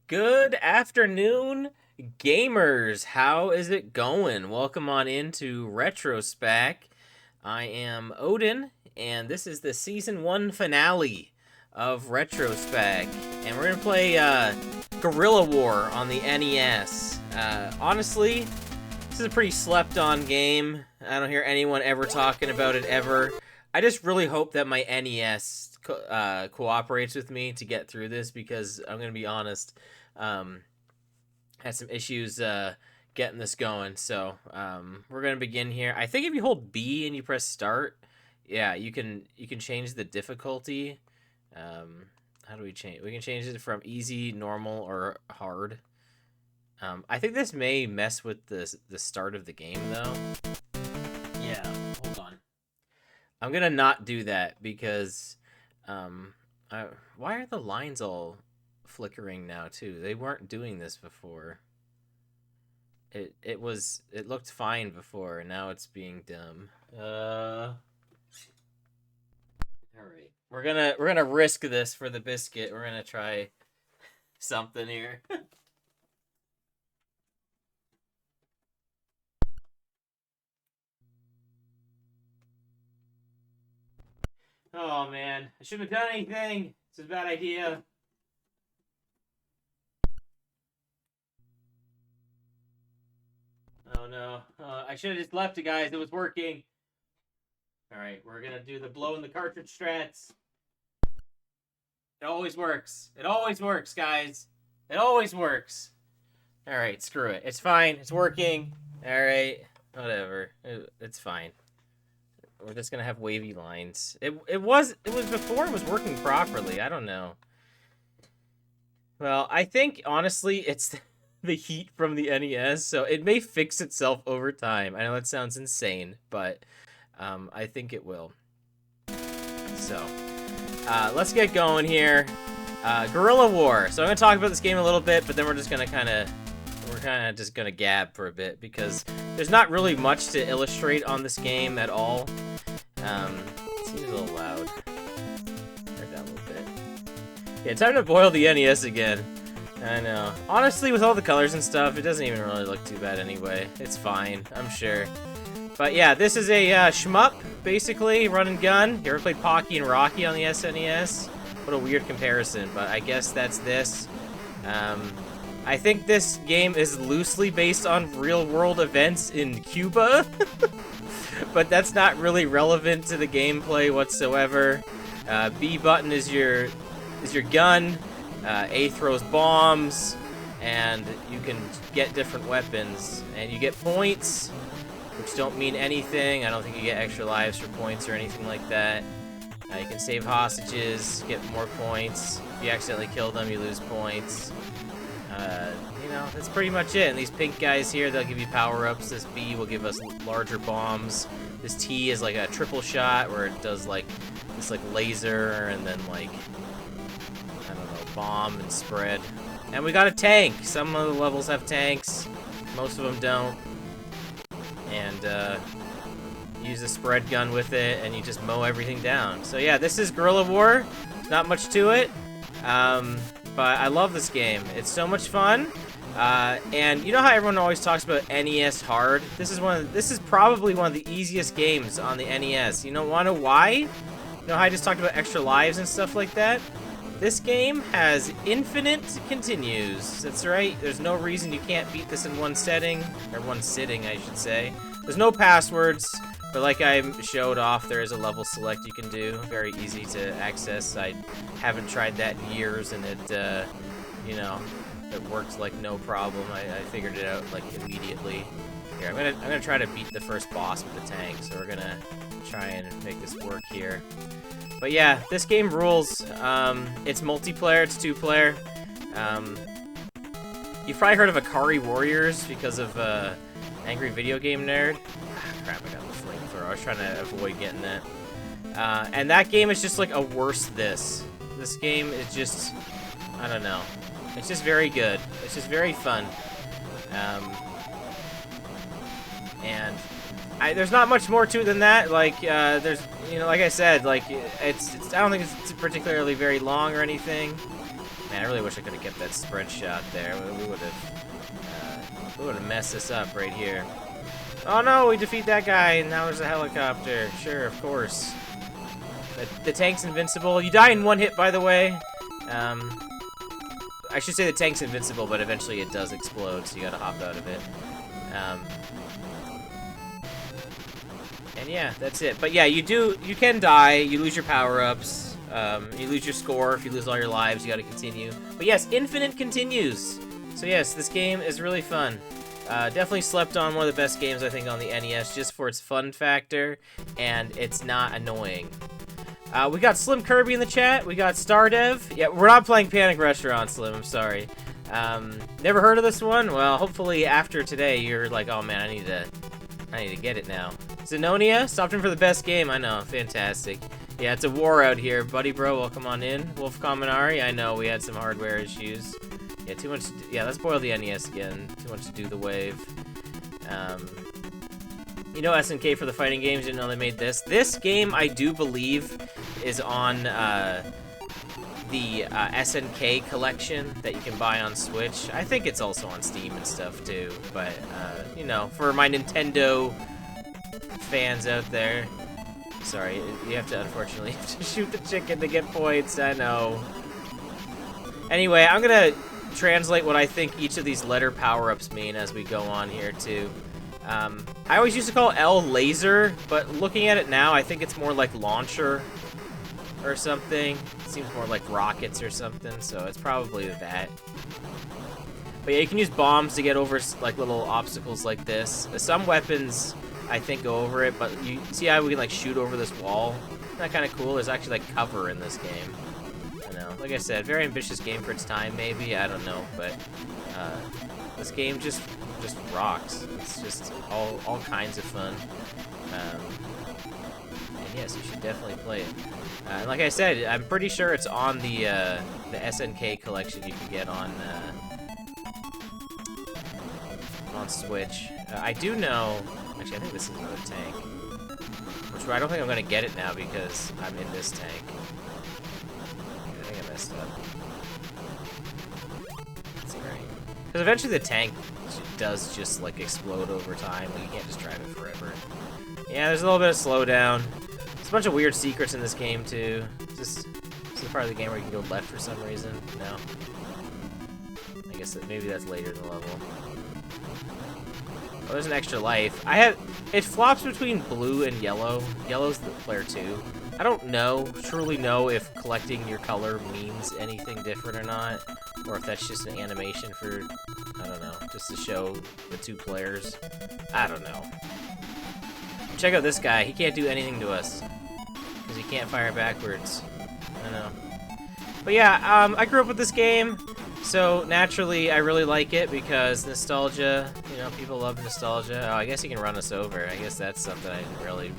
Good afternoon, gamers. How is it going? Welcome on into Retro Spack. I am Odin, and this is the season 1 finale of Retro Spack. And we're gonna play Guerrilla War on the NES. Honestly, this is a pretty slept-on game. I don't hear anyone ever talking about it ever. I just really hope that my NES cooperates with me to get through this, because I'm gonna be honest, had some issues getting this going. So we're gonna begin here. I think if you hold B and you press start, yeah, you can change the difficulty. How do we change? We can change it from easy, normal, or hard. I think this may mess with the start of the game though. Yeah, hold on. I'm gonna not do that because why are the lines all flickering now too? They weren't doing this before. It looked fine before, and now it's being dumb. All right. We're gonna risk this for the biscuit. We're gonna try something here. Oh man, I shouldn't have done anything. It's a bad idea. Oh no, I should have just left it, guys. It was working. Alright, we're gonna do the blow in the cartridge strats. It always works. It always works, guys. It always works. Alright, screw it. It's fine. It's working. Alright, whatever. It's fine. We're just gonna have wavy lines. It was before it was working properly. I don't know. Well, I think, honestly, it's the heat from the NES, so it may fix itself over time. I know that sounds insane, but I think it will. So, let's get going here. Guerrilla War. So I'm gonna talk about this game a little bit, but then we're just gonna kind of just gonna gab for a bit, because there's not really much to illustrate on this game at all. It seems a little loud. Turn down a little bit. Yeah, time to boil the NES again. I know. Honestly, with all the colors and stuff, it doesn't even really look too bad anyway. It's fine, I'm sure. But yeah, this is a shmup, basically, run and gun. You ever played Pocky and Rocky on the SNES? What a weird comparison, but I guess that's this. I think this game is loosely based on real-world events in Cuba, but that's not really relevant to the gameplay whatsoever. B button is your gun. A throws bombs, and you can get different weapons, and you get points, which don't mean anything. I don't think you get extra lives for points or anything like that. You can save hostages, get more points. If you accidentally kill them, you lose points. You know, that's pretty much it. And these pink guys here, they'll give you power-ups. This B will give us larger bombs. This T is like a triple shot, where it does like this like laser, and then like, I don't know, bomb and spread. And we got a tank. Some of the levels have tanks, most of them don't. And use a spread gun with it, and you just mow everything down. So yeah, this is Guerrilla War. Not much to it, but I love this game. It's so much fun. And you know how everyone always talks about NES hard? This is probably one of the easiest games on the NES. You don't want to know why? You know how I just talked about extra lives and stuff like that? This game has infinite continues. That's right. There's no reason you can't beat this in one setting, or one sitting, I should say. There's no passwords, but like I showed off, there is a level select you can do. Very easy to access. I haven't tried that in years, and it, you know, it works like no problem. I figured it out like immediately. Here, I'm gonna try to beat the first boss with the tank. So we're gonna try and make this work here. But yeah, this game rules. It's multiplayer. It's 2-player. You've probably heard of Akari Warriors because of Angry Video Game Nerd. Ah, crap, I got the flamethrower. I was trying to avoid getting that. And that game is just like a worse this. This game is just, I don't know. It's just very good. It's just very fun. And there's not much more to it than that. Like, there's, you know, like I said, like, it's I don't think it's particularly very long or anything. Man, I really wish I could have kept that spread shot there. We would have messed this up right here. Oh no, we defeat that guy, and now there's a helicopter. Sure, of course. The tank's invincible. You die in one hit, by the way. I should say the tank's invincible, but eventually it does explode, so you gotta hop out of it. And yeah, that's it. But yeah, you can die. You lose your power-ups. You lose your score. If you lose all your lives, you gotta continue. But yes, infinite continues. So yes, this game is really fun. Definitely slept on, one of the best games, I think, on the NES, just for its fun factor, and it's not annoying. We got Slim Kirby in the chat. We got Stardev. Yeah, we're not playing Panic Restaurant, Slim. I'm sorry. Never heard of this one? Well, hopefully after today, you're like, oh man, I need to get it now. Zenonia, stopped in for the best game. I know, fantastic. Yeah, it's a war out here, buddy, bro. Welcome on in. Wolf Kaminari. I know we had some hardware issues. Yeah, too much. Yeah, let's boil the NES again. Too much to do the wave. You know SNK for the fighting games. Didn't know they made this. This game, I do believe, is on the SNK collection that you can buy on Switch. I think it's also on Steam and stuff too. But you know, for my Nintendo fans out there, sorry, you have to unfortunately shoot the chicken to get points. I know. Anyway, I'm gonna translate what I think each of these letter power-ups mean as we go on here too. I always used to call L laser, but looking at it now, I think it's more like launcher or something. It seems more like rockets or something, so it's probably that. But yeah, you can use bombs to get over like little obstacles like this. Some weapons, I think, go over it, but you see how we can like shoot over this wall? Isn't that kind of cool? There's actually like cover in this game. I know, like I said, very ambitious game for its time, maybe. I don't know, but this game just rocks. It's just all kinds of fun. And yes, you should definitely play it. And like I said, I'm pretty sure it's on the SNK collection you can get on Switch. I do know. Actually, I think this is another tank. Which I don't think I'm gonna get it now because I'm in this tank. I think I messed up. That's great. Because eventually the tank does just like explode over time. Like, you can't just drive it forever. Yeah, there's a little bit of slowdown. There's a bunch of weird secrets in this game too. This is the part of the game where you can go left for some reason. No. I guess maybe that's later in the level. Oh, there's an extra life. It flops between blue and yellow. Yellow's the player 2. I don't truly know if collecting your color means anything different or not, or if that's just an animation for, I don't know, just to show the 2 players. I don't know. Check out this guy. He can't do anything to us because he can't fire backwards. I know. But yeah, I grew up with this game, so naturally I really like it because nostalgia. You know, people love nostalgia. Oh, I guess he can run us over. I guess that's something I didn't really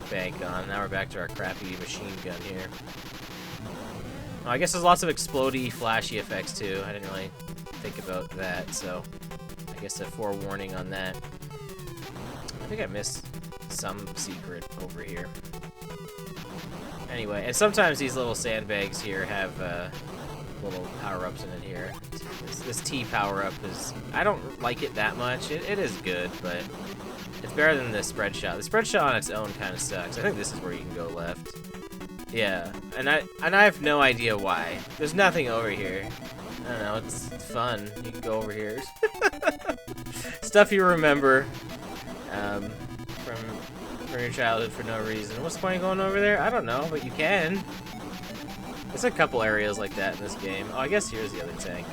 bank on. Now we're back to our crappy machine gun here. Oh, I guess there's lots of explodey, flashy effects too. I didn't really think about that, so I guess a forewarning on that. I think I missed some secret over here. Anyway, and sometimes these little sandbags here have little power-ups in it here. This T power-up is... I don't like it that much. It is good, but it's better than the spread shot. The spread shot on its own kind of sucks. I think this is where you can go left. Yeah, and I have no idea why. There's nothing over here. I don't know, it's fun. You can go over here. Stuff you remember from your childhood for no reason. What's the point of going over there? I don't know, but you can. There's a couple areas like that in this game. Oh, I guess here's the other tank.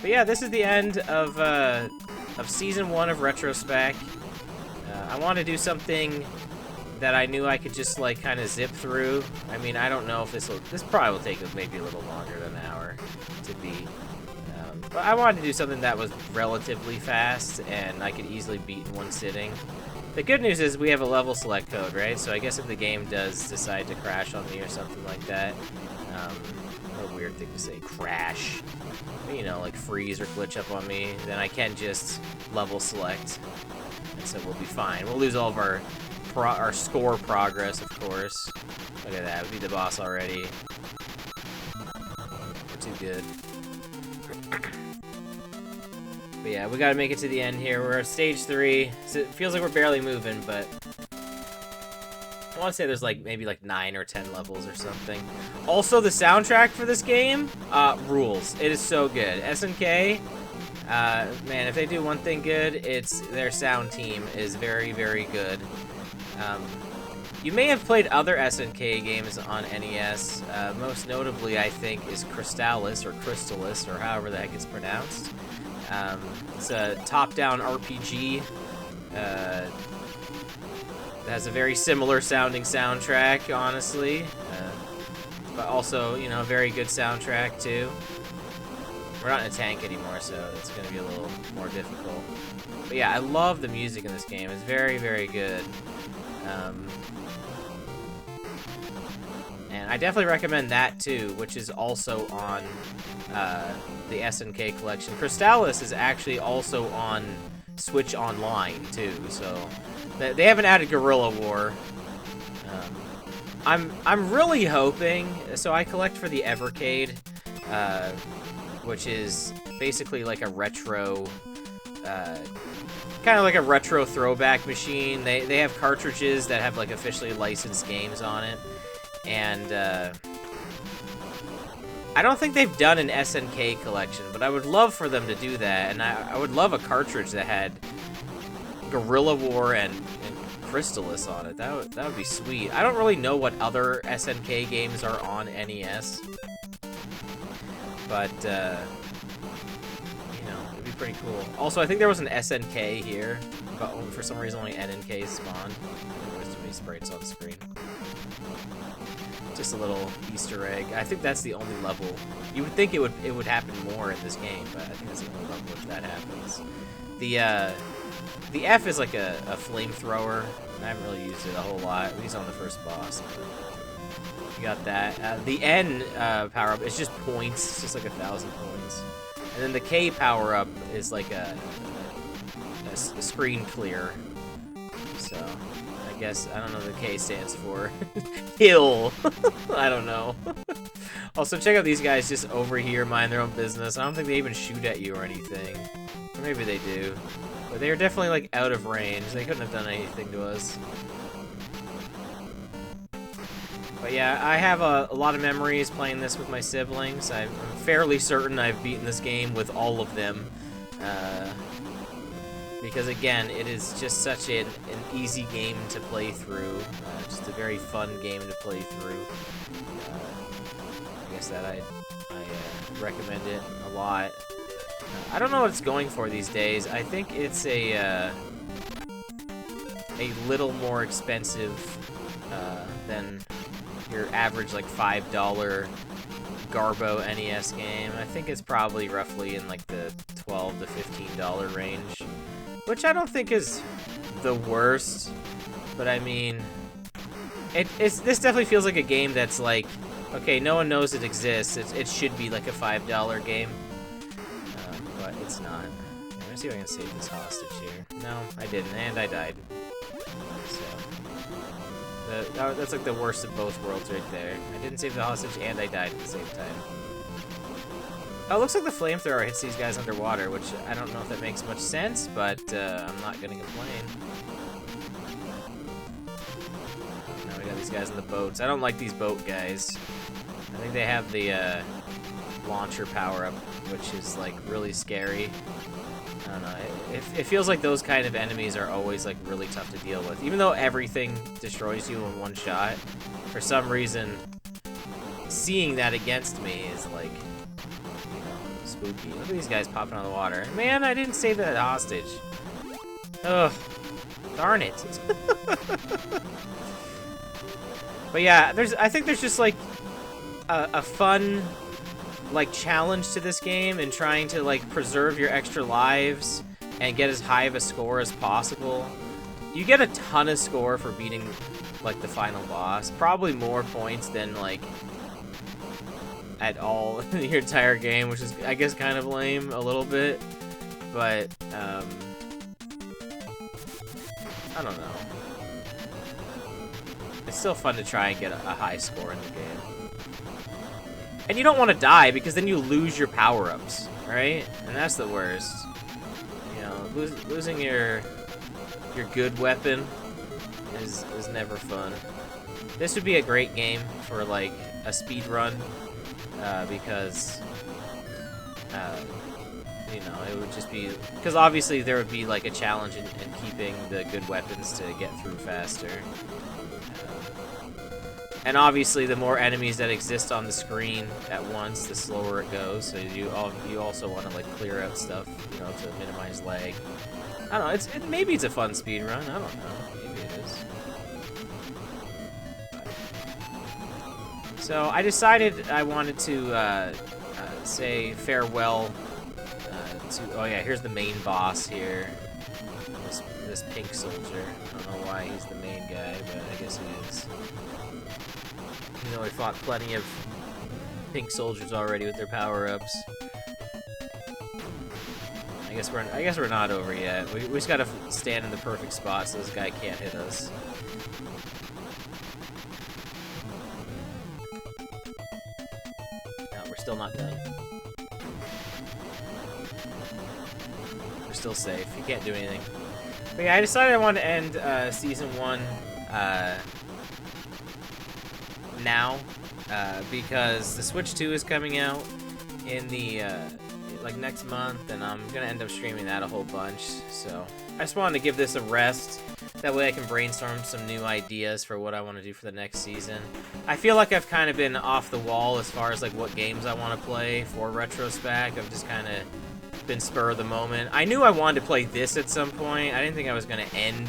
But yeah, this is the end of Season 1 of Retro Spack. I want to do something that I knew I could just, like, kind of zip through. I mean, I don't know if this probably will take maybe a little longer than an hour to beat. But I wanted to do something that was relatively fast and I could easily beat in one sitting. The good news is we have a level select code, right? So I guess if the game does decide to crash on me or something like that, what a weird thing to say, crash. You know, like freeze or glitch up on me, then I can just level select, and so we'll be fine. We'll lose all of our score progress, of course. Look at that, we beat the boss already. We're too good. But yeah, we gotta make it to the end here. We're at stage 3. So it feels like we're barely moving, but I want to say there's like maybe like 9 or 10 levels or something. Also, the soundtrack for this game rules. It is so good. SNK, man, if they do one thing good, it's their sound team is very, very good. You may have played other SNK games on NES. Most notably, I think, is Crystalis or however the heck it's pronounced. It's a top-down RPG. It has a very similar sounding soundtrack, honestly. But also, you know, a very good soundtrack, too. We're not in a tank anymore, so it's going to be a little more difficult. But yeah, I love the music in this game. It's very, very good. And I definitely recommend that, too, which is also on the SNK collection. Crystalis is actually also on Switch Online, too, so they haven't added Guerrilla War. I'm really hoping, so I collect for the Evercade, which is basically like a retro, kind of like a retro throwback machine. They have cartridges that have like officially licensed games on it, and I don't think they've done an SNK collection, but I would love for them to do that, and I would love a cartridge that had Guerrilla War and Crystalis on it. That would be sweet. I don't really know what other SNK games are on NES, but you know, it'd be pretty cool. Also, I think there was an SNK here, but for some reason only N and K spawned. There's too many sprites on the screen. Just a little Easter egg. I think that's the only level. You would think it would happen more in this game, but I think that's the only level if that happens. The F is like a flamethrower. I haven't really used it a whole lot. We used it on the first boss. You got that. The N power-up is just points. It's just like 1,000 points. And then the K power-up is like a screen clear. So, I guess, I don't know what the K stands for. Hill. I don't know. Also, check out these guys just over here, mind their own business. I don't think they even shoot at you or anything. Or maybe they do. But they are definitely, like, out of range. They couldn't have done anything to us. But yeah, I have a lot of memories playing this with my siblings. I'm fairly certain I've beaten this game with all of them. Because, again, it is just such an easy game to play through. Just a very fun game to play through. I guess that I recommend it a lot. I don't know what it's going for these days. I think it's a little more expensive than your average like $5 Garbo NES game. I think it's probably roughly in like the $12 to $15 range, which I don't think is the worst. But I mean, this definitely feels like a game that's like, okay, no one knows it exists. It should be like a $5 game. But it's not. Let me see if I can save this hostage here. No, I didn't, and I died. So, that's like the worst of both worlds right there. I didn't save the hostage, and I died at the same time. Oh, it looks like the flamethrower hits these guys underwater, which I don't know if that makes much sense, but I'm not gonna complain. Now we got these guys in the boats. I don't like these boat guys. I think they have the launcher power-up, which is like really scary. I don't know, it feels like those kind of enemies are always like really tough to deal with. Even though everything destroys you in one shot, for some reason, seeing that against me is like, you know, spooky. Look at these guys popping out of the water. Man, I didn't save that hostage. Ugh, darn it. But yeah, I think there's just like a fun like, challenge to this game and trying to, like, preserve your extra lives and get as high of a score as possible, you get a ton of score for beating, like, the final boss. Probably more points than, like, at all in your entire game, which is, I guess, kind of lame a little bit. But, I don't know. It's still fun to try and get a high score in the game. And you don't want to die, because then you lose your power-ups, right? And that's the worst. You know, losing your good weapon is never fun. This would be a great game for, like, a speed run, because, you know, it would just be... Because obviously there would be, like, a challenge in keeping the good weapons to get through faster. And obviously, the more enemies that exist on the screen at once, the slower it goes. So you also want to, like, clear out stuff, you know, to minimize lag. I don't know. Maybe it's a fun speed run. I don't know. Maybe it is. So I decided I wanted to say farewell to. Oh yeah, here's the main boss here. This pink soldier. I don't know why he's the main guy, but I guess he is. You know, we fought plenty of pink soldiers already with their power-ups. I guess we're not over yet. We just gotta stand in the perfect spot so this guy can't hit us. No, we're still not done. We're still safe. You can't do anything. But yeah, I decided I wanted to end Season 1 now, because the Switch 2 is coming out in the like next month, and I'm gonna end up streaming that a whole bunch. So I just wanted to give this a rest. That way I can brainstorm some new ideas for what I want to do for the next season. I feel like I've kind of been off the wall as far as like what games I want to play for Retro Spack. I've just kind of been spur of the moment. I knew I wanted to play this at some point. I didn't think I was gonna end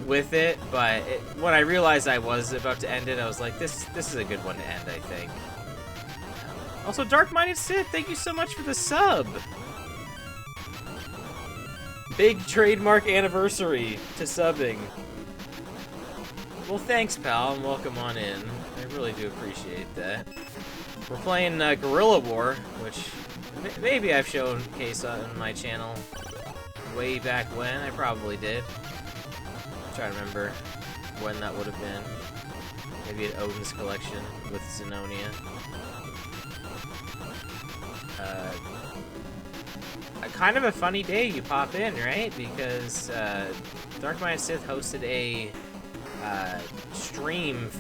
with it, but when I realized I was about to end it, I was like, this is a good one to end, I think. Also, Dark-Minded Sith, thank you so much for the sub! Big trademark anniversary to subbing. Well, thanks, pal, and welcome on in. I really do appreciate that. We're playing Guerrilla War, which maybe I've shown case on my channel way back when. I probably did. Trying to remember when that would have been. Maybe at Odin's collection with Zenonia. Kind of a funny day you pop in, right? Because Dark-Minded Sith hosted a stream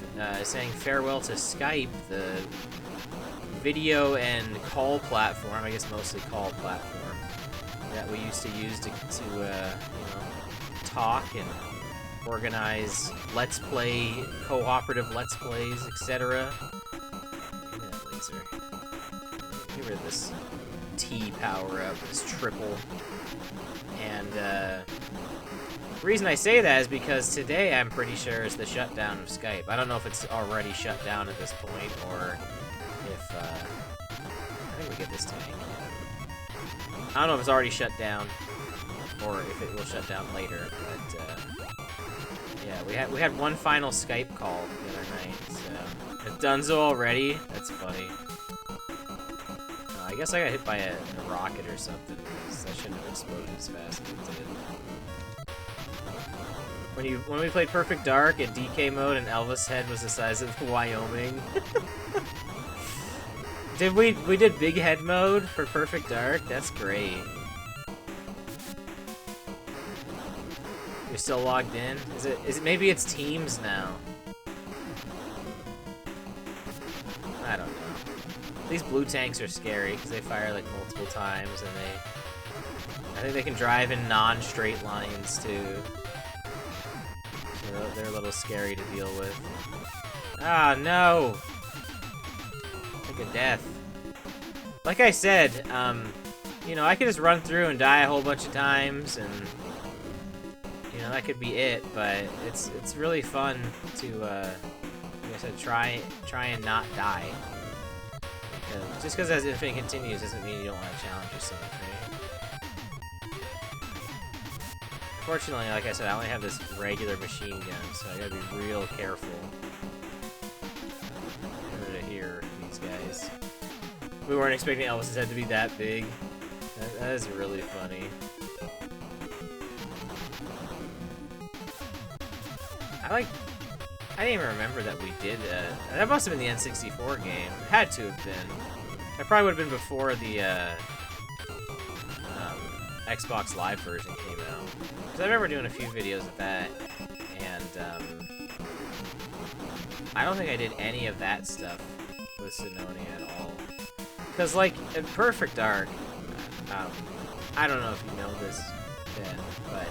saying farewell to Skype, the video and call platform, I guess mostly call platform, that we used to use to you know, talk and organize Let's Play, cooperative Let's Plays, etc. Give me that laser. Get rid of this T power-up, this triple. And the reason I say that is because today I'm pretty sure is the shutdown of Skype. I don't know if it's already shut down at this point, or if, I think we get this tank. I don't know if it's already shut down, or if it will shut down later, but, yeah, we had one final Skype call the other night, so... It's Dunzo already? That's funny. I guess I got hit by a rocket or something, because that shouldn't have exploded as fast as it did. When we played Perfect Dark in DK mode and Elvis' head was the size of Wyoming. We did big head mode for Perfect Dark? That's great. You're still logged in? Is it maybe it's Teams now? I don't know. These blue tanks are scary because they fire like multiple times, and I think they can drive in non-straight lines too. So they're a little scary to deal with. Ah, no! Like a death. Like I said, you know, I could just run through and die a whole bunch of times, and you know, that could be it, but it's really fun to, like I said, try and not die. Just because as Infinite continues doesn't mean you don't want to challenge yourself, right? Fortunately, like I said, I only have this regular machine gun, so I gotta be real careful in order to hear these guys. We weren't expecting Elvis's head to be that big. That is really funny. I didn't even remember that we did that must have been the N64 game. It had to have been. That probably would have been before the Xbox Live version came out. Because I remember doing a few videos of that, and I don't think I did any of that stuff with Sononi at all. Because, like, in Perfect Dark, I don't know if you know this, Ben, but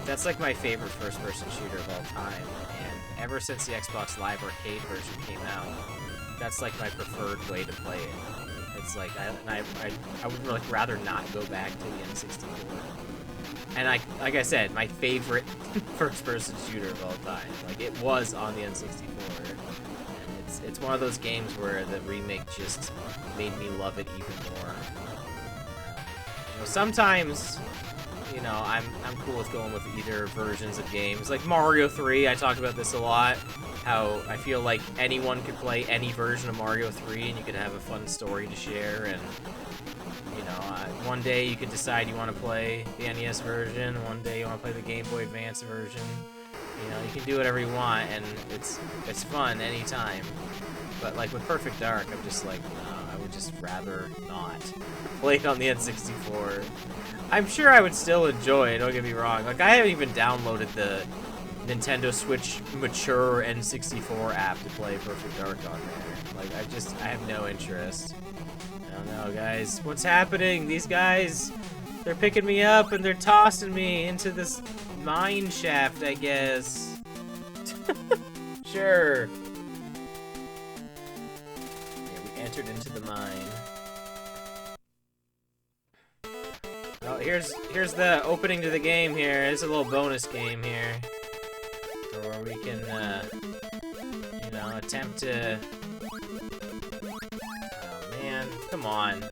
that's like my favorite first-person shooter of all time, and ever since the Xbox Live Arcade version came out, that's like my preferred way to play it. It's like, I would really rather not go back to the N64. And like I said, my favorite first-person shooter of all time. Like, it was on the N64. And it's one of those games where the remake just made me love it even more. You know, sometimes, you know, I'm cool with going with either versions of games. Like Mario 3, I talk about this a lot. How I feel like anyone could play any version of Mario 3 and you could have a fun story to share, and you know, one day you could decide you want to play the NES version, one day you want to play the Game Boy Advance version. You know, you can do whatever you want, and it's fun anytime. But like with Perfect Dark, I'm just like, no, I would just rather not play it on the N64. I'm sure I would still enjoy it, don't get me wrong. Like, I haven't even downloaded the Nintendo Switch Mature N64 app to play Perfect Dark on there. Like, I have no interest. I don't know, guys. What's happening? These guys, they're picking me up and they're tossing me into this mine shaft, I guess. Sure. Yeah, we entered into the mine. Oh, here's the opening to the game here. It's a little bonus game here. Where we can, you know, attempt to... Oh, man. Come on.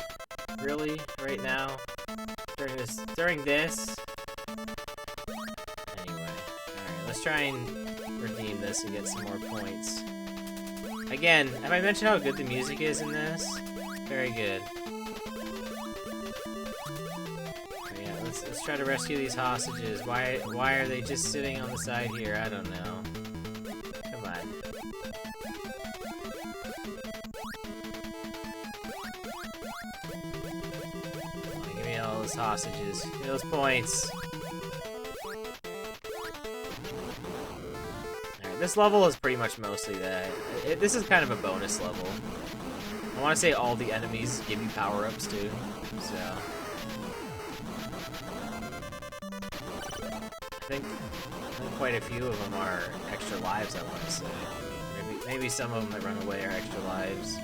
Really? Right now? During this? Anyway. Alright, let's try and redeem this and get some more points. Again, have I mentioned how good the music is in this? Very good. Let's try to rescue these hostages. Why are they just sitting on the side here? I don't know. Come on. Come on, give me all those hostages. Give me those points. Alright, this level is pretty much mostly that. This is kind of a bonus level. I want to say all the enemies give you power-ups too, so... I think quite a few of them are extra lives, I want to say. Maybe some of them that run away are extra lives.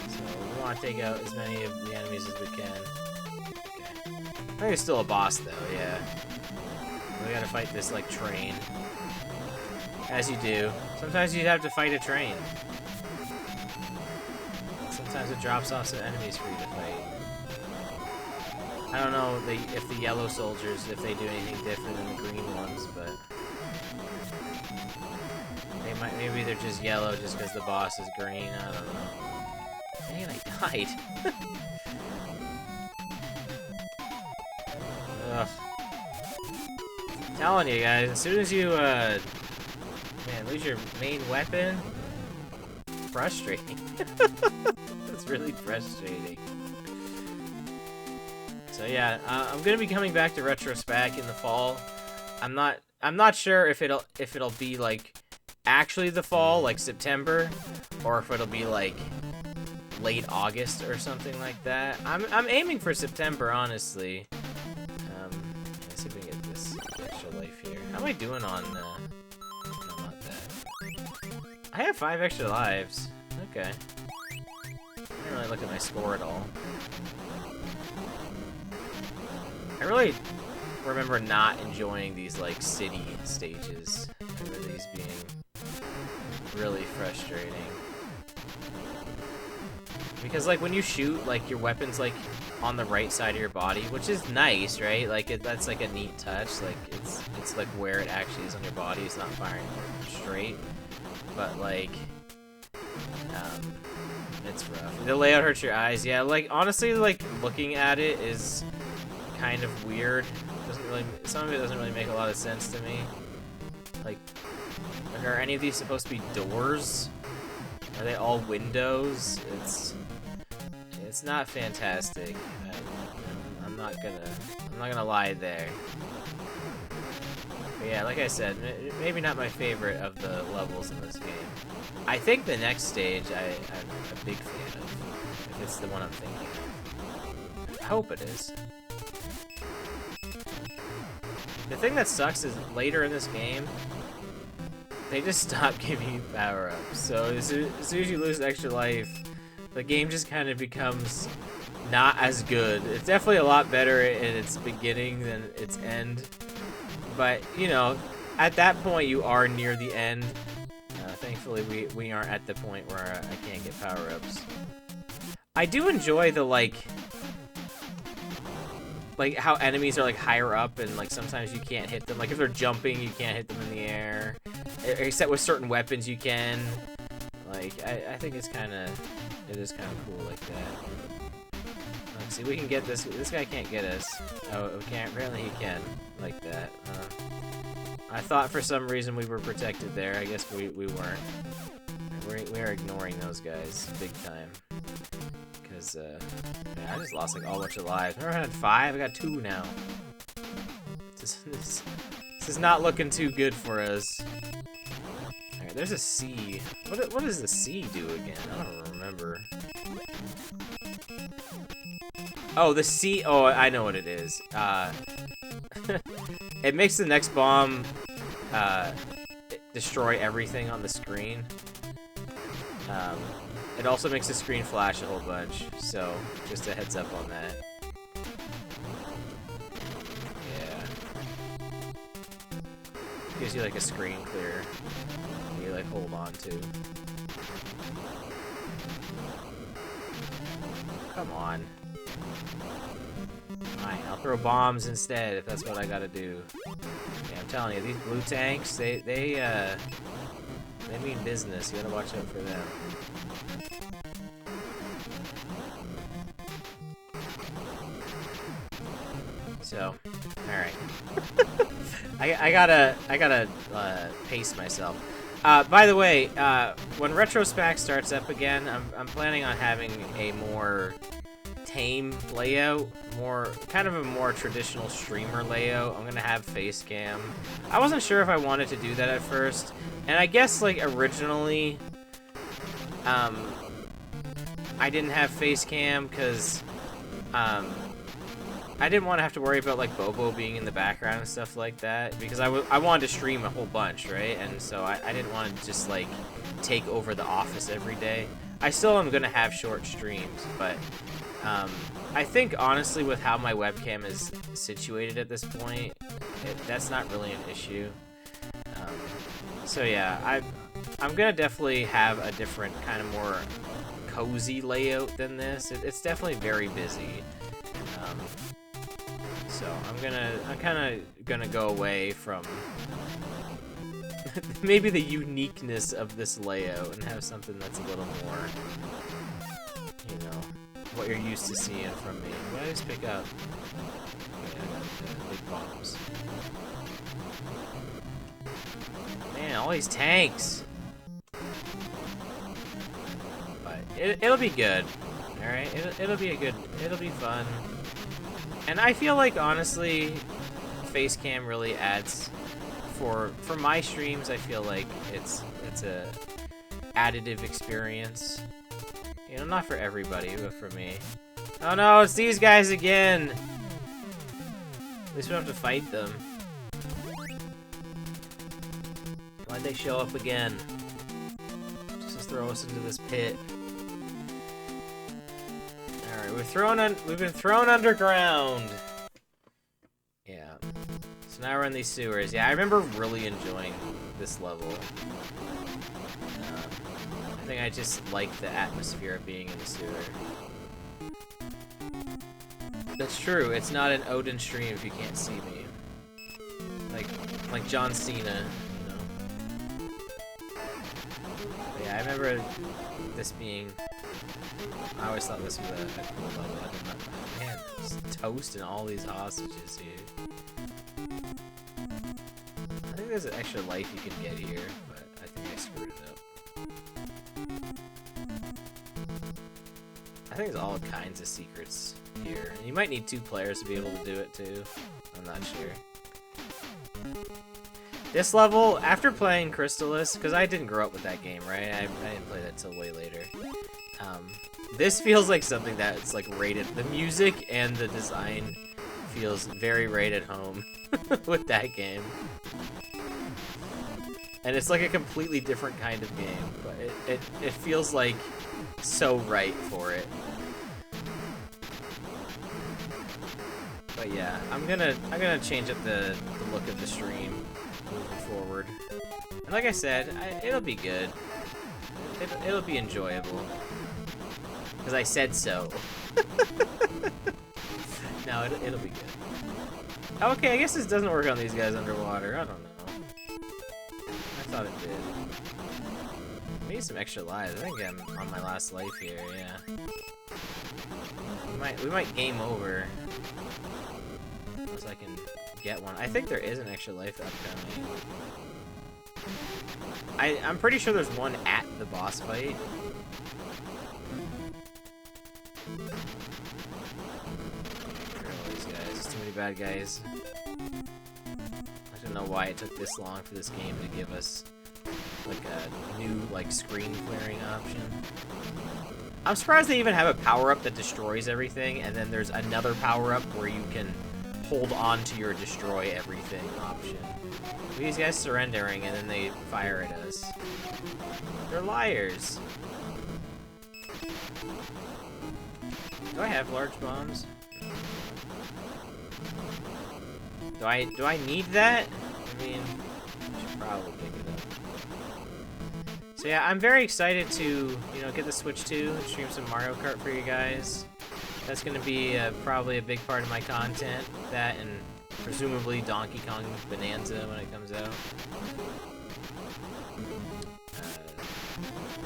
So we want to take out as many of the enemies as we can. Okay. I think there's still a boss though, yeah. We gotta fight this, like, train. As you do. Sometimes you have to fight a train. Sometimes it drops off some enemies for you to fight. I don't know if the yellow soldiers, if they do anything different than the green ones, but maybe they're just yellow just because the boss is green. I don't know. Man, I died. Ugh. I'm telling you guys, as soon as you man, lose your main weapon, frustrating. That's really frustrating. So yeah, I'm gonna be coming back to Retro Spack in the fall. I'm not sure if it'll be like actually the fall, like September, or if it'll be like late August or something like that. I'm aiming for September, honestly. Let's see if we can get this extra life here. How am I doing on? No, not that. I have 5 extra lives. Okay. I didn't really look at my score at all. I really remember not enjoying these, like, city stages. I remember these being really frustrating. Because, like, when you shoot, like, your weapon's, like, on the right side of your body, which is nice, right? Like, that's, like, a neat touch. Like, it's, like, where it actually is on your body. It's not firing straight. But, like, it's rough. The layout hurts your eyes. Yeah, like, honestly, like, looking at it is kind of weird. Doesn't really, some of it doesn't really make a lot of sense to me. Like, are any of these supposed to be doors? Are they all windows? It's not fantastic. I'm not gonna lie there. But yeah, like I said, maybe not my favorite of the levels in this game. I think the next stage I'm a big fan of, if it's the one I'm thinking of. I hope it is. The thing that sucks is later in this game, they just stop giving you power-ups. So as soon as you lose extra life, the game just kind of becomes not as good. It's definitely a lot better in its beginning than its end. But, you know, at that point you are near the end. Thankfully we aren't at the point where I can't get power-ups. I do enjoy the, like how enemies are, like, higher up and, like, sometimes you can't hit them. Like, if they're jumping, you can't hit them in the air. Except with certain weapons you can. Like, I think it's it is kind of cool like that. Let's see, we can get this. This guy can't get us. Oh, we can't. Apparently he can. Like that. I thought for some reason we were protected there. I guess we weren't. We're ignoring those guys big time. Because, yeah, I just lost, like, all bunch of lives. Remember I had 5? I got 2 now. This is not looking too good for us. Alright, there's a C. What does the C do again? I don't remember. Oh, the C. Oh, I know what it is. It makes the next bomb destroy everything on the screen. It also makes the screen flash a whole bunch, so just a heads up on that. Yeah. Gives you, like, a screen clear that you, like, hold on to. Come on. Fine, I'll throw bombs instead if that's what I gotta do. Yeah, I'm telling you, these blue tanks, they mean business. You gotta watch out for them. So, alright. I gotta pace myself. By the way, when Retro Spack starts up again, I'm planning on having a more tame layout, kind of a more traditional streamer layout. I'm gonna have face cam. I wasn't sure if I wanted to do that at first, and I guess, like, originally, I didn't have face cam because, I didn't want to have to worry about, like, Bobo being in the background and stuff like that, because I wanted to stream a whole bunch, right? And so I didn't want to just, like, take over the office every day. I still am gonna have short streams, but I think, honestly, with how my webcam is situated at this point, that's not really an issue. So yeah, I'm gonna definitely have a different, kind of more cozy layout than this. It's definitely very busy. So I'm kind of gonna go away from maybe the uniqueness of this layout and have something that's a little more, you know, what you're used to seeing from me. What did I just pick up? Yeah, I got big bombs. Man, all these tanks. But it'll be good. All right, it'll be fun. And I feel like, honestly, face cam really adds for my streams. I feel like it's a additive experience. You know, not for everybody, but for me. Oh no, it's these guys again. At least we don't have to fight them. Why'd they show up again? Just to throw us into this pit. Alright, we've been thrown underground. Yeah. So now we're in these sewers. Yeah, I remember really enjoying this level. I think I just like the atmosphere of being in the sewer. That's true. It's not an Odin stream if you can't see me. Like John Cena, you know. But yeah, I remember this being. I always thought this was a cool level. I did not. Man, just toasting all these hostages here. I think there's an extra life you can get here, but I think I screwed it up. I think there's all kinds of secrets here. And you might need 2 players to be able to do it too. I'm not sure. This level, after playing Crystalis, because I didn't grow up with that game, right? I didn't play that till way later. This feels like something that's like rated. The music and the design feels very right at home with that game. And it's like a completely different kind of game, but it feels like so right for it. But yeah, I'm gonna change up the look of the stream moving forward. And like I said, it'll be good. It'll be enjoyable. Because I said so. No, it'll be good. Okay, I guess this doesn't work on these guys underwater. I don't know. I thought it did. I need some extra lives. I think I'm on my last life here, yeah. We might game over. Unless I can get one. I think there is an extra life upcoming. I'm pretty sure there's one at the boss fight. These guys, too many bad guys. I don't know why it took this long for this game to give us like a new like screen clearing option. I'm surprised they even have a power-up that destroys everything, and then there's another power-up where you can hold on to your destroy everything option. These guys surrendering and then they fire at us. They're liars. Do I have large bombs? Do I need that? I mean, I should probably pick it up. So yeah, I'm very excited to, you know, get the Switch 2 and stream some Mario Kart for you guys. That's going to be probably a big part of my content. That and presumably Donkey Kong Bonanza when it comes out.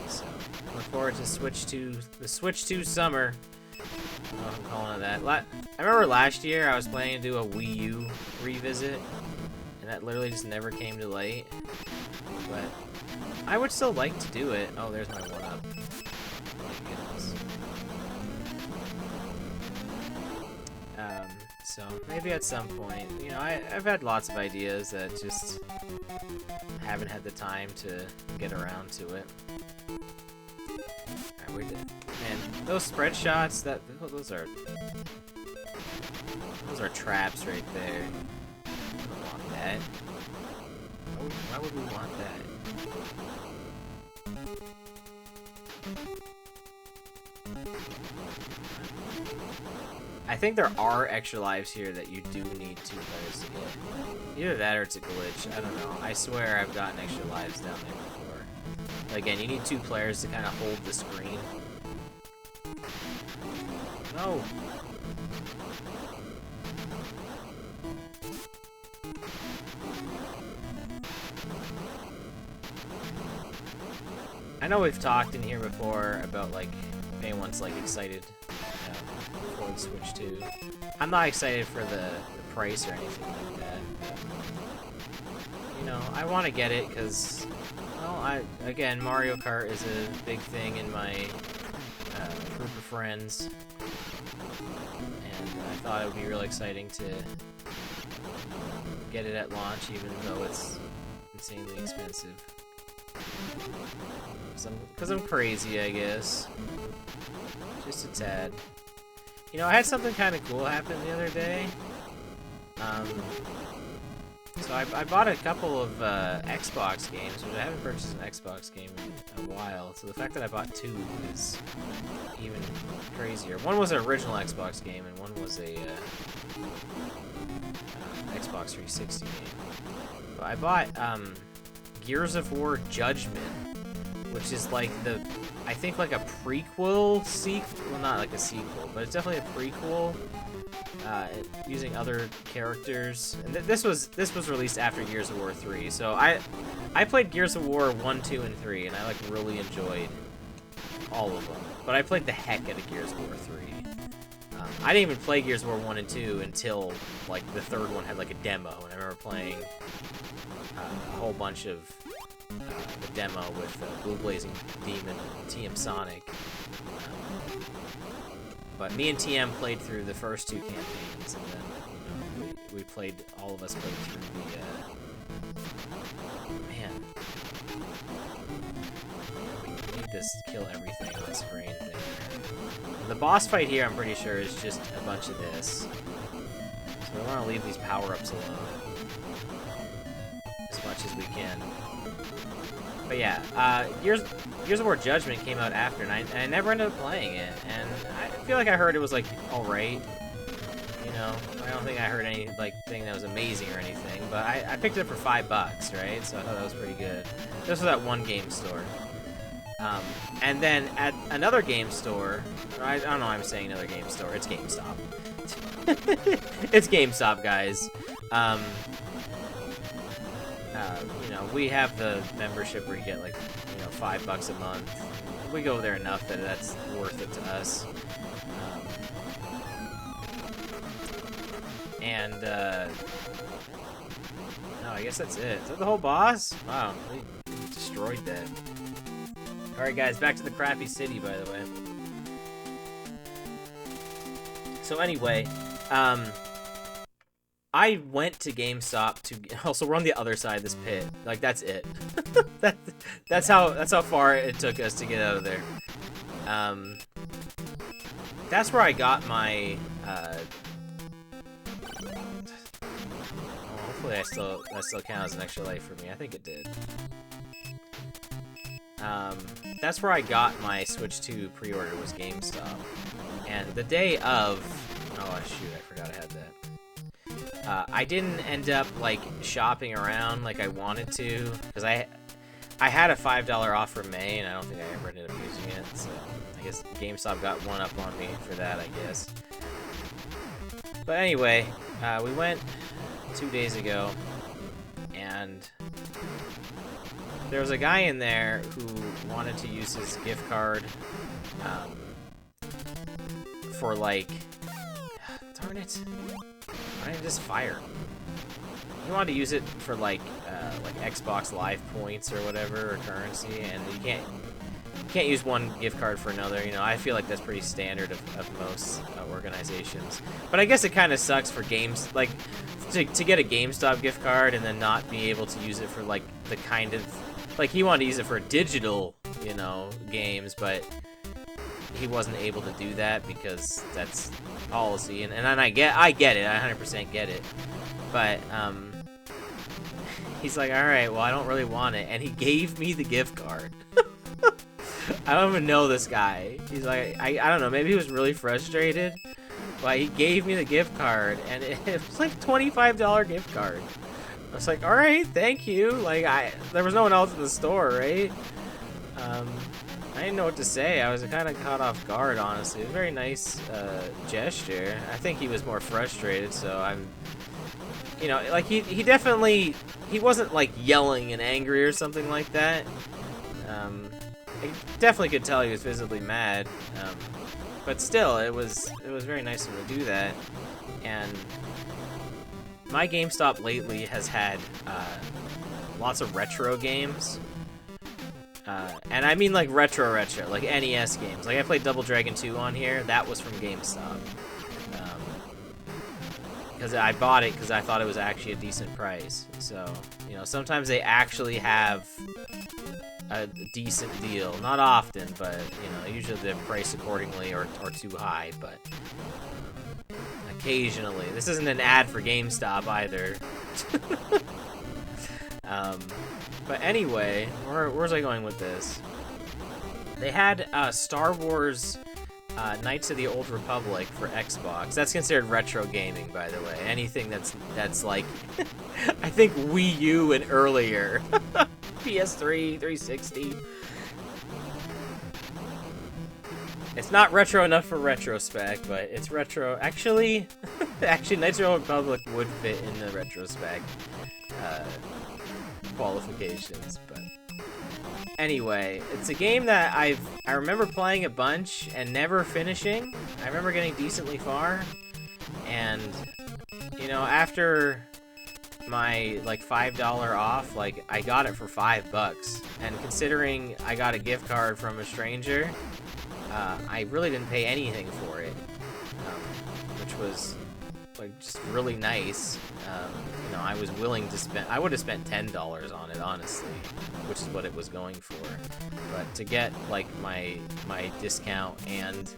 So, look forward to the Switch 2 summer. I'm calling it that. I remember last year I was planning to do a Wii U revisit, and that literally just never came to light. But I would still like to do it. Oh, there's my one-up. Oh my goodness. So maybe at some point, you know, I've had lots of ideas that just haven't had the time to get around to it. Alright, we're dead. Man, those spread shots, those are traps right there. I don't want that. Why would we want that? I think there are extra lives here that you do need 2 players to get. Either that or it's a glitch. I don't know. I swear I've gotten extra lives down there before. But again, you need 2 players to kind of hold the screen. No! I know we've talked in here before about, like, if anyone's, like, excited for the Switch 2. I'm not excited for the price or anything like that. You know, I want to get it because, well, again, Mario Kart is a big thing in my group of friends. And I thought it would be really exciting to get it at launch, even though it's insanely expensive. Because I'm crazy, I guess. Just a tad. You know, I had something kind of cool happen the other day. So I bought a couple of Xbox games, which I haven't purchased an Xbox game in a while. So the fact that I bought 2 is even crazier. One was an original Xbox game, and one was a Xbox 360 game. But I bought Gears of War Judgment, which is like I think like a prequel sequel. Well, not like a sequel, but it's definitely a prequel. Using other characters, and this was released after Gears of War 3. So I played Gears of War 1, 2, and 3, and I like really enjoyed all of them. But I played the heck out of Gears of War 3. I didn't even play Gears of War 1 and 2 until like the third one had like a demo, and I remember playing a whole bunch of the demo with Blue Blazing Demon and TM Sonic. But me and TM played through the first two campaigns, and then we played, all of us played through the, man. We need this kill everything on screen thing. The boss fight here, I'm pretty sure, is just a bunch of this. So we want to leave these power-ups alone as much as we can. But yeah, Gears of War Judgment came out after, and I never ended up playing it, and I feel like I heard it was, like, alright. You know, I don't think I heard any, like, thing that was amazing or anything, but I picked it up for $5, right? So I thought that was pretty good. This was at one game store. And then at another game store, I don't know why I'm saying another game store, it's GameStop. It's GameStop, guys. You know, we have the membership where you get, like, you know, $5 a month. We go there enough that that's worth it to us. No, I guess that's it. Is that the whole boss? Wow, we destroyed that. Alright, guys, back to the crappy city, by the way. So anyway, I went to GameStop to also we're on the other side of this pit. Like, that's it. That's how far it took us to get out of there. That's where I got my hopefully that still counts as an extra life for me. I think it did. That's where I got my Switch 2 pre-order, was GameStop. And the day of, oh shoot, I forgot I had that. I didn't end up, like, shopping around like I wanted to, because I had a $5 off for May, and I don't think I ever ended up using it, so I guess GameStop got one up on me for that, I guess. But anyway, we went 2 days ago, and there was a guy in there who wanted to use his gift card for, like, darn it. Why didn't I just fire? You wanted to use it for, like Xbox Live points or whatever, or currency, and you can't use one gift card for another. You know, I feel like that's pretty standard of most organizations. But I guess it kind of sucks for games, like, to get a GameStop gift card and then not be able to use it for, like, the kind of, like, he wanted to use it for digital, you know, games, but he wasn't able to do that because that's policy, and I get it, I 100% get it, but he's like, alright, well, I don't really want it, and he gave me the gift card. I don't even know this guy. He's like, I don't know, maybe he was really frustrated, but he gave me the gift card, and it was like $25 gift card. I was like, alright, thank you, like, there was no one else in the store, right? I didn't know what to say. I was kind of caught off guard, honestly. It was a very nice gesture. I think he was more frustrated, so I'm... You know, like, he definitely... He wasn't, like, yelling and angry or something like that. I definitely could tell he was visibly mad. But still, it was very nice of him to do that. And my GameStop lately has had lots of retro games. And I mean, like, retro, like NES games. Like, I played Double Dragon 2 on here. That was from GameStop. Because I bought it because I thought it was actually a decent price. So, you know, sometimes they actually have a decent deal. Not often, but, you know, usually they're priced accordingly or too high, but occasionally. This isn't an ad for GameStop either. But anyway, where's I going with this? They had Star Wars Knights of the Old Republic for Xbox. That's considered retro gaming, by the way. Anything that's like, I think Wii U and earlier. PS3, 360. It's not retro enough for Retro Spack, but it's retro. Actually, Knights of the Old Republic would fit in the Retro Spack qualifications. But anyway, it's a game that I remember playing a bunch and never finishing. I remember getting decently far, and you know, after my like $5 off, like I got it for $5, and considering I got a gift card from a stranger. I really didn't pay anything for it, which was like just really nice. You know, I was willing to spend. I would have spent $10 on it, honestly, which is what it was going for. But to get like my discount and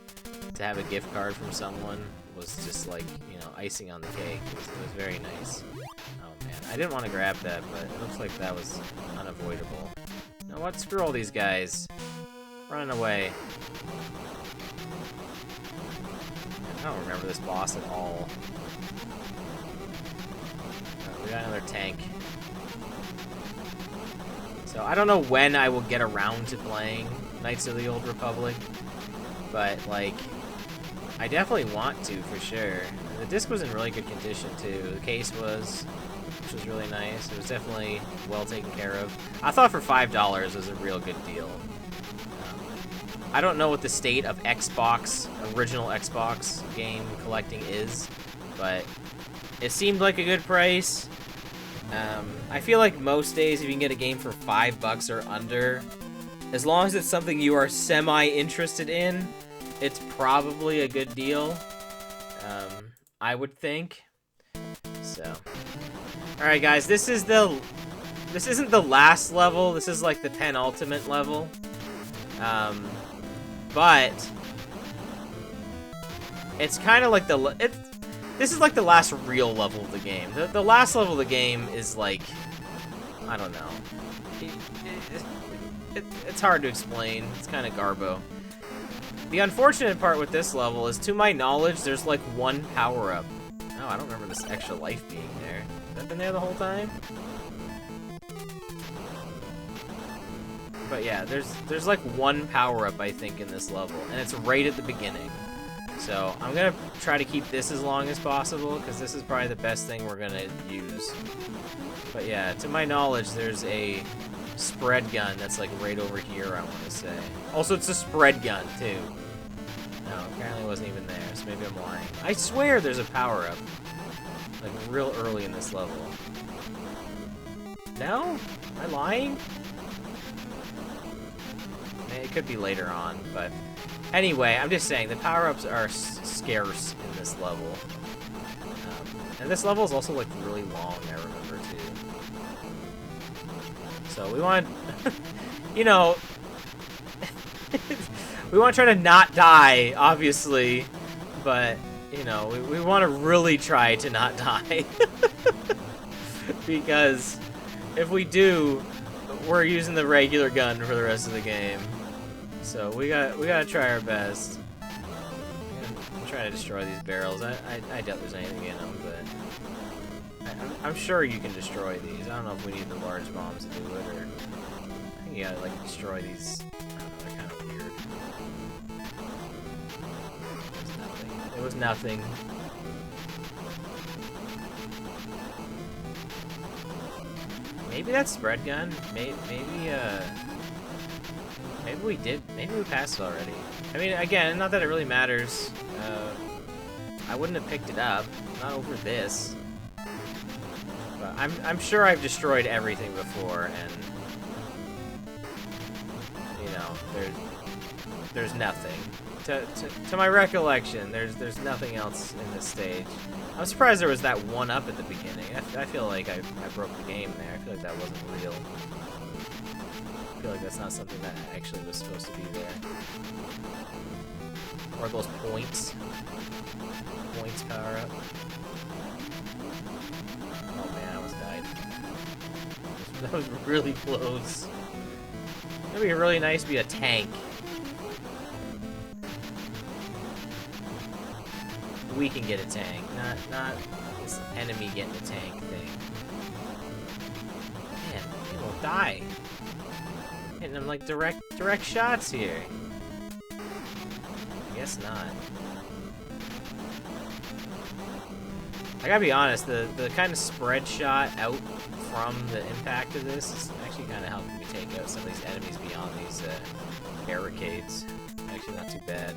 to have a gift card from someone was just like, you know, icing on the cake. It was very nice. Oh man, I didn't want to grab that, but it looks like that was unavoidable. You know what? Screw all these guys. Running away. I don't remember this boss at all. Oh, we got another tank. So I don't know when I will get around to playing Knights of the Old Republic, but like, I definitely want to for sure. The disc was in really good condition too. The case was, which was really nice. It was definitely well taken care of. I thought for $5 was a real good deal. I don't know what the state of original Xbox game collecting is, but it seemed like a good price. I feel like most days if you can get a game for $5 or under, as long as it's something you are semi-interested in, it's probably a good deal. I would think. So, alright guys, this isn't the last level, this is like the penultimate level. But it's kind of like this is like the last real level of the game. The last level of the game is like, I don't know. It's hard to explain. It's kind of garbo. The unfortunate part with this level is, to my knowledge, there's like one power-up. Oh, I don't remember this extra life being there. Has that been there the whole time? But yeah, there's like one power-up, I think, in this level, and it's right at the beginning. So I'm gonna try to keep this as long as possible, because this is probably the best thing we're gonna use. But yeah, to my knowledge, there's a spread gun that's like right over here, I want to say. Also, it's a spread gun, too. No, apparently it wasn't even there, so maybe I'm lying. I swear there's a power-up, like real early in this level. No? Am I lying? It could be later on, but anyway, I'm just saying the power-ups are scarce in this level. And this level is also like really long, I remember too. So we want, you know, we want to try to not die, obviously, but you know, we want to really try to not die. Because if we do, we're using the regular gun for the rest of the game. So we gotta try our best. I'm trying to destroy these barrels. I doubt there's anything in them, but I'm sure you can destroy these. I don't know if we need the large bombs to do it, or I think you gotta like destroy these. I don't know, they're kind of weird. It was nothing. Maybe that's spread gun. Maybe we did. Maybe we passed it already. I mean, again, not that it really matters. I wouldn't have picked it up. Not over this. But I'm sure I've destroyed everything before, and you know, there's nothing. To my recollection, there's nothing else in this stage. I'm surprised there was that one up at the beginning. I feel like I broke the game there. I feel like that wasn't real. I feel like that's not something that actually was supposed to be there. Or those points. Points power up. Oh man, I almost died. That was really close. It'd be really nice to be a tank. We can get a tank, not this enemy getting a tank thing. Man, he won't die. Hitting him like direct shots here. guess not. I gotta be honest, the kind of spread shot out from the impact of this is actually kind of helping me take out some of these enemies beyond these barricades. Actually, not too bad.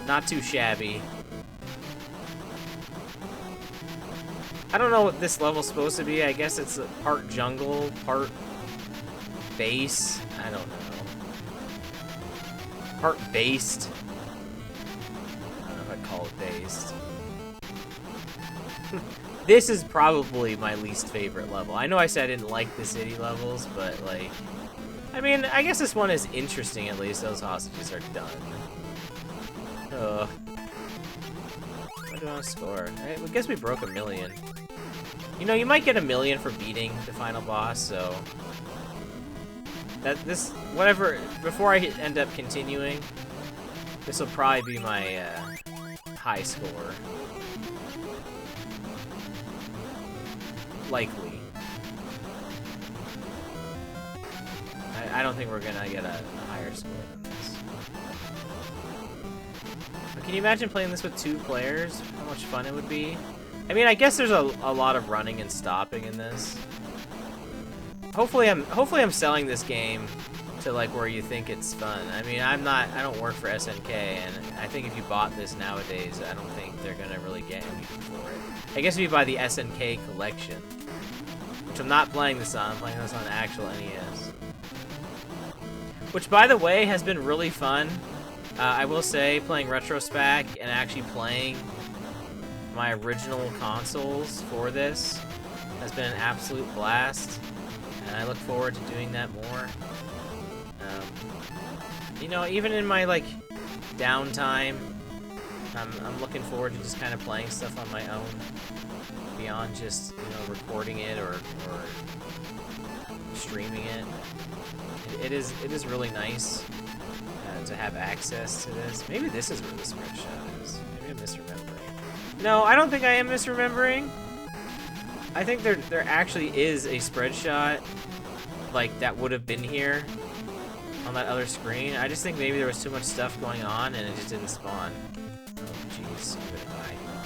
Not too shabby. I don't know what this level's supposed to be. I guess it's part jungle, part base. I don't know. Part based. I don't know if I'd call it based. This is probably my least favorite level. I know I said I didn't like the city levels, but like, I mean, I guess this one is interesting at least. Those hostages are done. Ugh. What do I want to score? I guess we broke 1,000,000. You know, you might get 1,000,000 for beating the final boss, so... whatever, before I end up continuing, this will probably be my high score. Likely. I don't think we're gonna get a higher score than this. But can you imagine playing this with 2 players? How much fun it would be? I mean, I guess there's a lot of running and stopping in this. Hopefully I'm selling this game to like where you think it's fun. I mean, I don't work for SNK, and I think if you bought this nowadays, I don't think they're gonna really get anything for it. I guess if you buy the SNK collection, which I'm not playing this on, I'm playing this on actual NES. Which, by the way, has been really fun. I will say, playing Retro Spack and actually playing my original consoles for this has been an absolute blast, and I look forward to doing that more. You know, even in my like downtime, I'm looking forward to just kind of playing stuff on my own, beyond just, you know, recording it or streaming it. It is really nice to have access to this. Maybe this is where the spread shot is. Maybe I'm misremembering. No, I don't think I am misremembering. I think there actually is a spread shot, like, that would have been here on that other screen. I just think maybe there was too much stuff going on and it just didn't spawn. Oh, jeez, I'm gonna die. I'm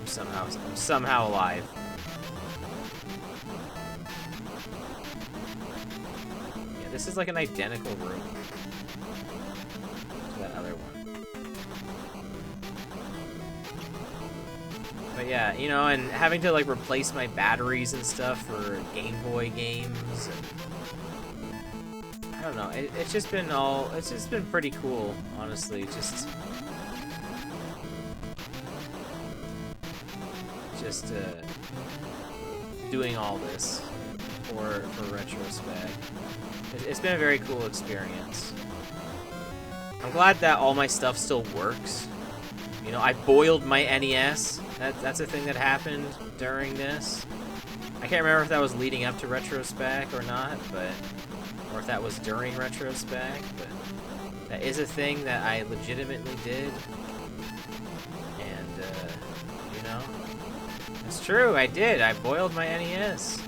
dead. I'm somehow alive. Yeah, this is like an identical room to that other one. But yeah, you know, and having to like replace my batteries and stuff for Game Boy games, and I don't know, it's just been pretty cool, honestly. Just doing all this for Retro Spack. It's been a very cool experience. I'm glad that all my stuff still works. You know, I boiled my NES. That's a thing that happened during this. I can't remember if that was leading up to Retro Spack or not, or if that was during Retro Spack, but that is a thing that I legitimately did. And, you know, it's true, I did. I boiled my NES.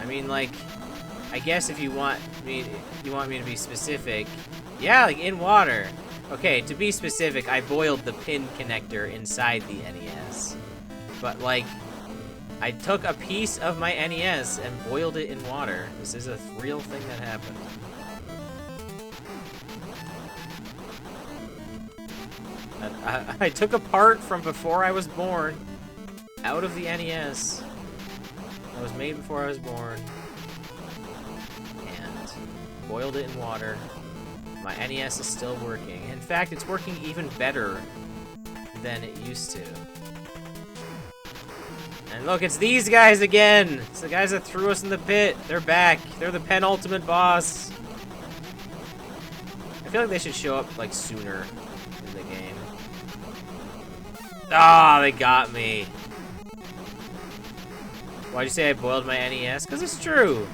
I mean, like, I guess if you want me to be specific, yeah, like in water. Okay, to be specific, I boiled the pin connector inside the NES. But, like, I took a piece of my NES and boiled it in water. This is a real thing that happened. I took a part from before I was born out of the NES. That was made before I was born. And boiled it in water. My NES is still working. In fact, it's working even better than it used to. And look, it's these guys again! It's the guys that threw us in the pit. They're back. They're the penultimate boss. I feel like they should show up, like, sooner in the game. Ah, they got me. Why'd you say I boiled my NES? Because it's true.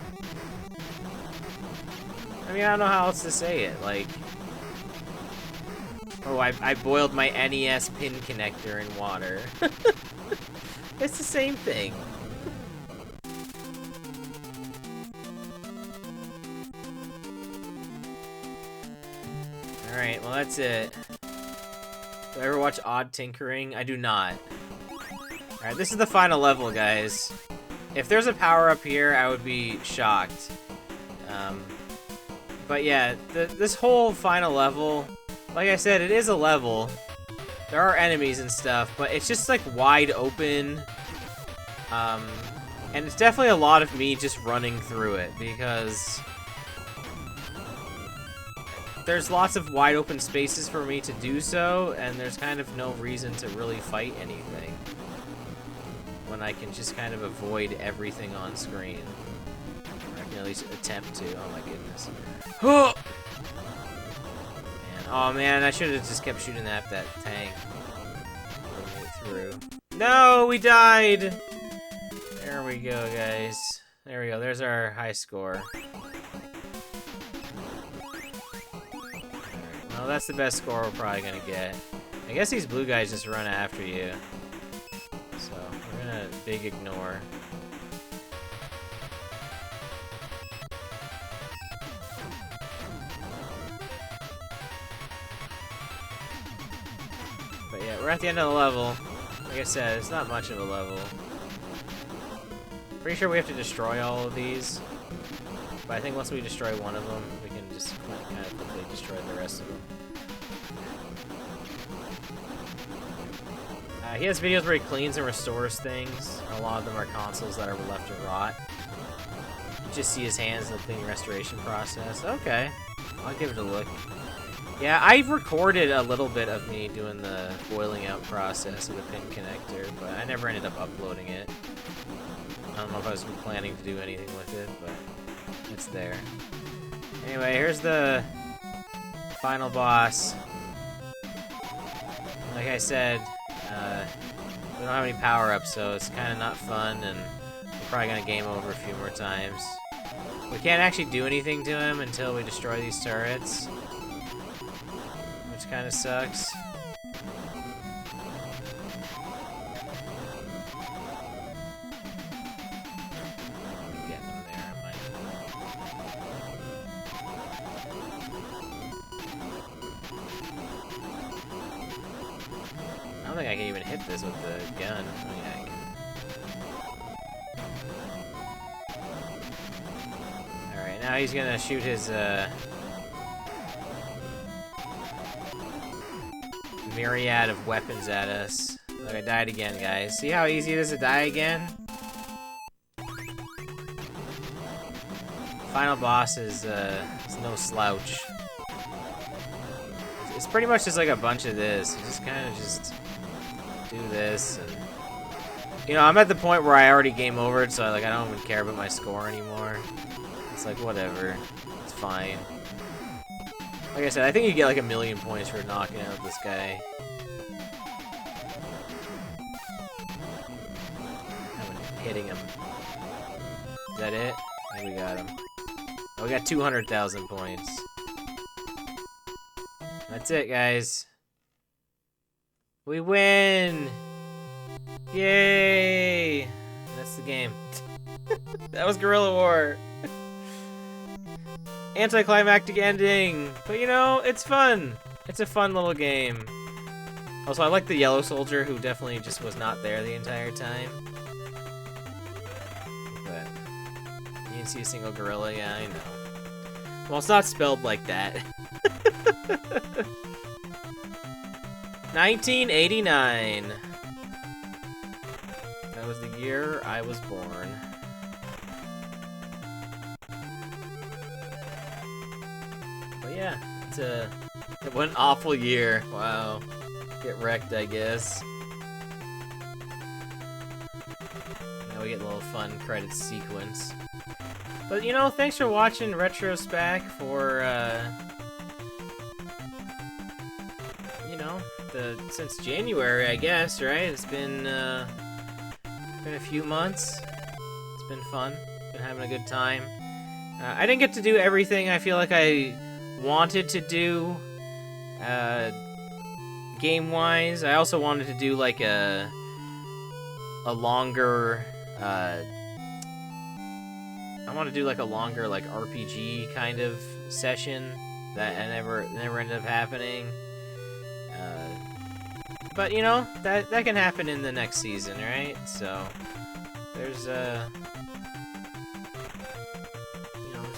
I mean, I don't know how else to say it, like... Oh, I boiled my NES pin connector in water. It's the same thing. Alright, well that's it. Do I ever watch Odd Tinkering? I do not. Alright, this is the final level, guys. If there's a power-up here, I would be shocked. But yeah, this whole final level, like I said, it is a level. There are enemies and stuff, but it's just like wide open. And it's definitely a lot of me just running through it because there's lots of wide open spaces for me to do so, and there's kind of no reason to really fight anything when I can just kind of avoid everything on screen. Or I can at least attempt to. Oh my goodness. Oh! Oh man, I should have just kept shooting at that tank. Through. No, we died! There we go, guys. There we go. There's our high score. Well, that's the best score we're probably gonna get. I guess these blue guys just run after you. So, we're gonna big ignore. But yeah, we're at the end of the level. Like I said, it's not much of a level. Pretty sure we have to destroy all of these. But I think once we destroy one of them, we can just kind of quickly destroy the rest of them. He has videos where he cleans and restores things. A lot of them are consoles that are left to rot. You just see his hands in the cleaning restoration process. Okay, I'll give it a look. Yeah, I've recorded a little bit of me doing the boiling out process of the pin connector, but I never ended up uploading it. I don't know if I was planning to do anything with it, but it's there. Anyway, here's the final boss. Like I said, we don't have any power-ups, so it's kind of not fun, and we're probably going to game over a few more times. We can't actually do anything to him until we destroy these turrets, which kind of sucks. Getting him there, I might. I don't think I can even hit this with the gun. Oh, yeah, I can. Alright, now he's gonna shoot his, myriad of weapons at us. Look, I died again, guys. See how easy it is to die again? Final boss is no slouch. It's pretty much just like a bunch of this. You just kind of just do this, and you know, I'm at the point where I already game overed, so like I don't even care about my score anymore. It's like whatever, it's fine. Like I said, I think you get like 1,000,000 points for knocking out this guy. Hitting him. Is that it? I think we got him. Oh, we got 200,000 points. That's it, guys. We win! Yay! That's the game. That was Guerrilla War. Anticlimactic ending, but you know, it's fun. It's a fun little game. Also, I like the yellow soldier who definitely just was not there the entire time. But you didn't see a single gorilla, yeah, I know. Well, it's not spelled like that. 1989. That was the year I was born. But yeah, it was an awful year. Wow. Get wrecked, I guess. Now we get a little fun credits sequence. But you know, thanks for watching Retro Spack for, you know, since January, I guess, right? It's been a few months. It's been fun. Been having a good time. I didn't get to do everything I feel like I wanted to do, game-wise. I also wanted to do like a longer, I want to do like a longer like RPG kind of session that never ended up happening. But you know that can happen in the next season, right? So there's there's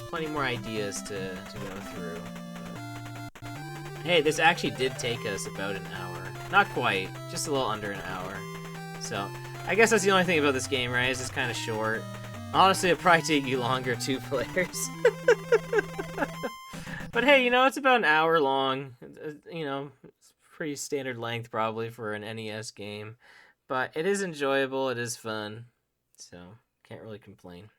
plenty more ideas to go through. But, hey, this actually did take us about an hour. Not quite, just a little under an hour. So I guess that's the only thing about this game, right? Is it's kind of short. Honestly, it'll probably take you longer, 2 players. But hey, it's about an hour long. It's pretty standard length probably for an NES game. But it is enjoyable, it is fun. So, can't really complain.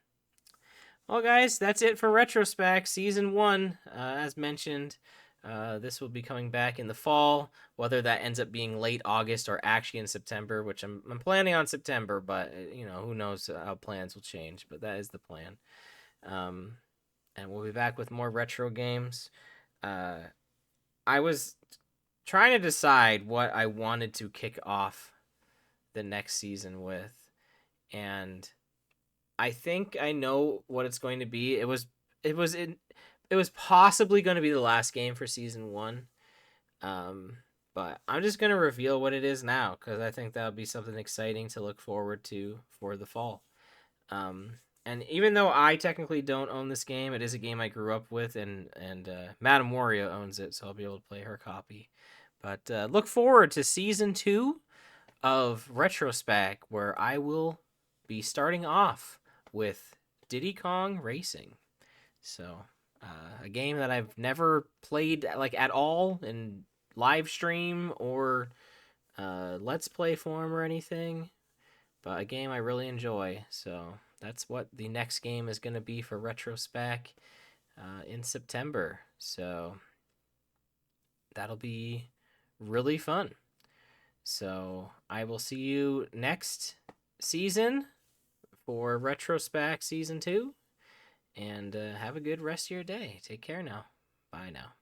Well, guys, that's it for Retro Spack Season 1. As mentioned, this will be coming back in the fall, whether that ends up being late August or actually in September, which I'm planning on September, but, who knows how plans will change, but that is the plan. And we'll be back with more retro games. I was trying to decide what I wanted to kick off the next season with, and I think I know what it's going to be. It was possibly going to be the last game for season 1. But I'm just going to reveal what it is now because I think that would be something exciting to look forward to for the fall. And even though I technically don't own this game, it is a game I grew up with, and Madame Wario owns it, so I'll be able to play her copy. But look forward to Season 2 of Retro Spack, where I will be starting off with Diddy Kong Racing. So, a game that I've never played like at all in live stream or Let's Play form or anything, but a game I really enjoy. So that's what the next game is going to be for Retro Spack in September. So that'll be really fun. So I will see you next season for Retro Spack Season 2. And have a good rest of your day. Take care now. Bye now.